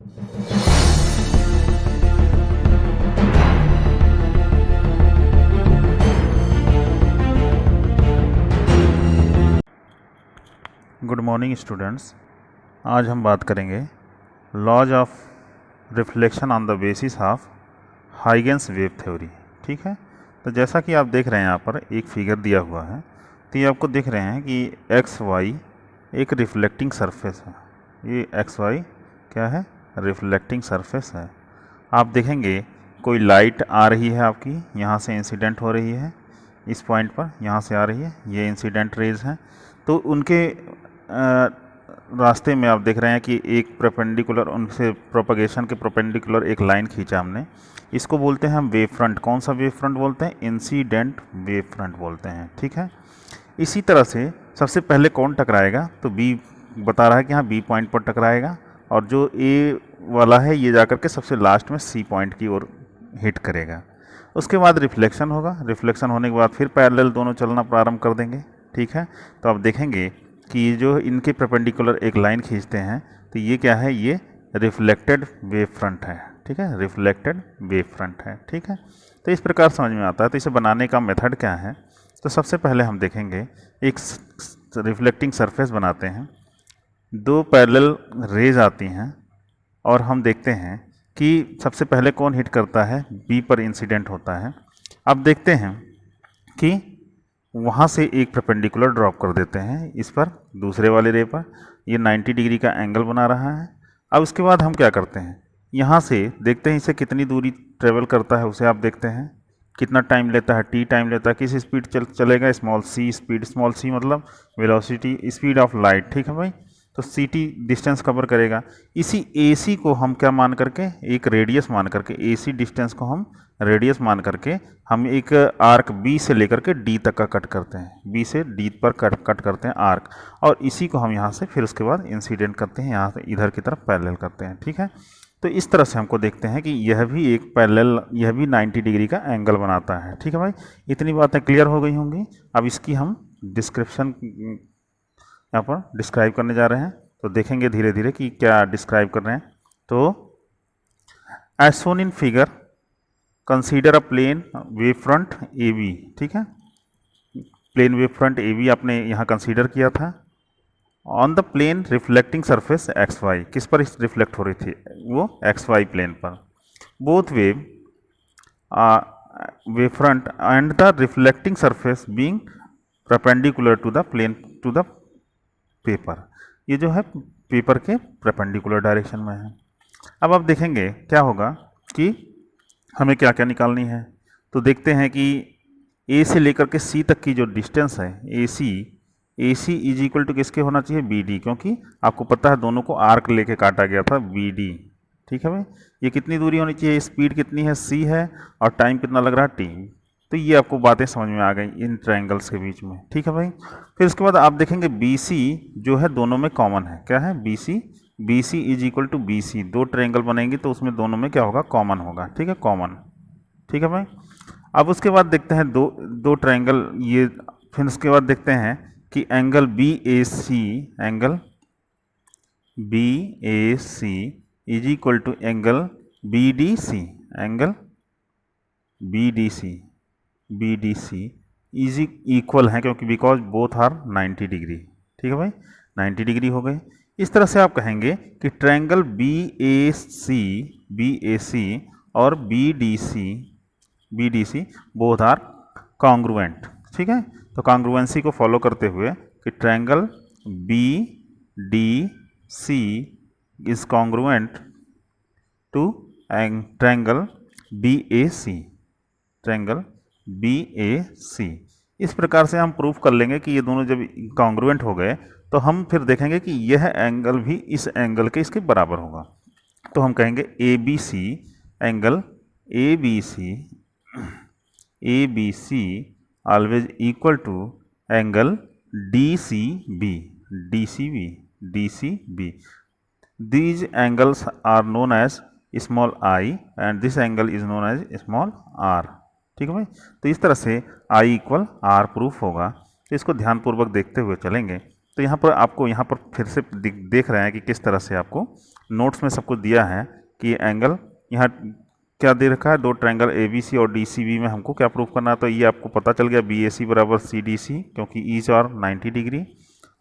Good morning students. आज हम बात करेंगे laws of reflection on the basis of Huygens wave theory. ठीक है, तो जैसा कि आप देख रहे हैं यहाँ पर एक फिगर दिया हुआ है, तो ये आपको देख रहे हैं कि एक्स वाई एक रिफ्लेक्टिंग सरफेस है। ये एक्स वाई क्या है? रिफ्लेक्टिंग सरफेस है। आप देखेंगे कोई लाइट आ रही है आपकी, यहाँ से इंसिडेंट हो रही है, इस पॉइंट पर यहाँ से आ रही है, ये इंसिडेंट रेज हैं। तो उनके रास्ते में आप देख रहे हैं कि एक परपेंडिकुलर, उनसे प्रोपगेशन के परपेंडिकुलर एक लाइन खींचा हमने। इसको बोलते हैं हम वेव फ्रंट। कौन सा वेव फ्रंट बोलते हैं? इंसिडेंट वेव फ्रंट बोलते हैं। ठीक है, इसी तरह से सबसे पहले कौन टकराएगा? तो बी बता रहा है कि हाँ बी पॉइंट पर टकराएगा, और जो ए वाला है ये जाकर के सबसे लास्ट में सी पॉइंट की ओर हिट करेगा। उसके बाद रिफ्लेक्शन होगा। रिफ्लेक्शन होने के बाद फिर पैरेलल दोनों चलना प्रारंभ कर देंगे। ठीक है, तो आप देखेंगे कि जो इनके परपेंडिकुलर एक लाइन खींचते हैं, तो ये क्या है? ये रिफ्लेक्टेड वेव फ्रंट है। ठीक है, रिफ्लेक्टेड वेव फ्रंट है। ठीक है, तो इस प्रकार समझ में आता है। तो इसे बनाने का मेथड क्या है? तो सबसे पहले हम देखेंगे एक रिफ्लेक्टिंग सरफेस बनाते हैं, दो पैरेलल रेज आती हैं, और हम देखते हैं कि सबसे पहले कौन हिट करता है? बी पर इंसिडेंट होता है। अब देखते हैं कि वहाँ से एक परपेंडिकुलर ड्रॉप कर देते हैं इस पर, दूसरे वाले रे पर। ये 90 डिग्री का एंगल बना रहा है। अब उसके बाद हम क्या करते हैं? यहाँ से देखते हैं इसे कितनी दूरी ट्रेवल करता है, उसे आप देखते हैं कितना टाइम लेता है, टी टाइम लेता है, किस स्पीड चलेगा? Small C speed. Small C मतलब वेलोसिटी, स्पीड ऑफ लाइट। ठीक है भाई, तो सी टी डिस्टेंस कवर करेगा। इसी ए सी को हम क्या मान करके? एक रेडियस मान करके, ए सी डिस्टेंस को हम रेडियस मान करके हम एक आर्क बी से लेकर के डी तक का कट करते हैं। बी से डी पर कट करते हैं आर्क, और इसी को हम यहाँ से फिर उसके बाद इंसिडेंट करते हैं, यहाँ से इधर की तरफ पैरेलल करते हैं। ठीक है, तो इस तरह से हमको देखते हैं कि यह भी एक पैरेलल, यह भी 90 डिग्री का एंगल बनाता है। ठीक है भाई, इतनी बातें क्लियर हो गई होंगी। अब इसकी हम डिस्क्रिप्शन यहाँ पर डिस्क्राइब करने जा रहे हैं, तो देखेंगे धीरे धीरे कि क्या डिस्क्राइब कर रहे हैं। तो as shown in figure, consider a plane wave front A B. ठीक है, plane wave front A B आपने यहाँ कंसीडर किया था। On the plane reflecting surface X Y, किस पर रिफ्लेक्ट हो रही थी? वो एक्स वाई प्लेन पर। Both wave front and the reflecting surface being perpendicular to the plane to the paper. ये जो है पेपर के परपेंडिकुलर डायरेक्शन में है। अब आप देखेंगे क्या होगा कि हमें क्या क्या निकालनी है। तो देखते हैं कि ए से लेकर के सी तक की जो डिस्टेंस है, ए सी इज इक्वल टू किसके होना चाहिए? बी डी, क्योंकि आपको पता है दोनों को आर्क लेके काटा गया था, बी डी। ठीक है भाई, ये कितनी दूरी होनी चाहिए? स्पीड कितनी है? सी है, और टाइम कितना लग रहा है? टी। तो ये आपको बातें समझ में आ गई इन ट्रायंगल्स के बीच में। ठीक है भाई, फिर उसके बाद आप देखेंगे बी सी जो है दोनों में कॉमन है। क्या है? B C is equal to B C. दो ट्रायंगल बनेंगे तो उसमें दोनों में क्या होगा? कॉमन होगा। ठीक है, कॉमन। ठीक है भाई, अब उसके बाद देखते हैं दो ट्रायंगल ये, फिर उसके बाद देखते हैं कि angle B A C, angle B A C is equal to angle B D C, angle B D C is equal है, क्योंकि बिकॉज बोथ आर 90 डिग्री। ठीक है भाई, 90 डिग्री हो गए। इस तरह से आप कहेंगे कि ट्रायंगल बी ए सी और B D C both are congruent. ठीक है, तो कॉन्ग्रुएंसी को फॉलो करते हुए कि triangle B D C is congruent to triangle B A C, triangle B A C. इस प्रकार से हम प्रूफ कर लेंगे कि ये दोनों जब कॉन्ग्रुएंट हो गए, तो हम फिर देखेंगे कि यह एंगल भी इस एंगल के इसके बराबर होगा। तो हम कहेंगे A B C, angle A B C always equal to angle D C B. These angles are known as small I and this angle is known as small r। ठीक है भाई, तो इस तरह से I इक्वल R प्रूफ होगा। तो इसको ध्यानपूर्वक देखते हुए चलेंगे। तो यहाँ पर आपको यहाँ पर फिर से देख रहे हैं कि किस तरह से आपको नोट्स में सबको दिया है कि एंगल यहाँ क्या दे रखा है, दो ट्रायंगल ABC और DCB में हमको क्या प्रूफ करना है। तो ये आपको पता चल गया BAC बराबर CDC, क्योंकि ईच आर 90 डिग्री।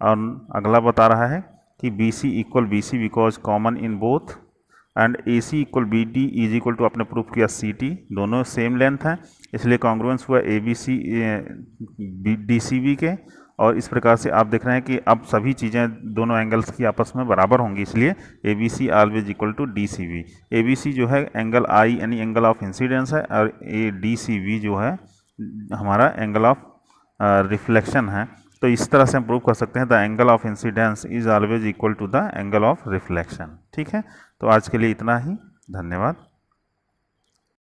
और अगला बता रहा है कि BC equal BC because common in both, and AC equal BD is equal to, आपने प्रूफ किया CT, दोनों सेम लेंथ है, इसलिए कॉन्ग्रुएंस हुआ ABC DCB के। और इस प्रकार से आप देख रहे हैं कि अब सभी चीज़ें दोनों एंगल्स की आपस में बराबर होंगी, इसलिए ABC always equal to DCB। ABC जो है एंगल I यानी एंगल ऑफ इंसिडेंस है, और DCB जो है हमारा एंगल ऑफ रिफ्लेक्शन है। तो इस तरह से हम प्रूव कर सकते हैं the angle of incidence is always equal to the angle of reflection. ठीक है, तो आज के लिए इतना ही, धन्यवाद।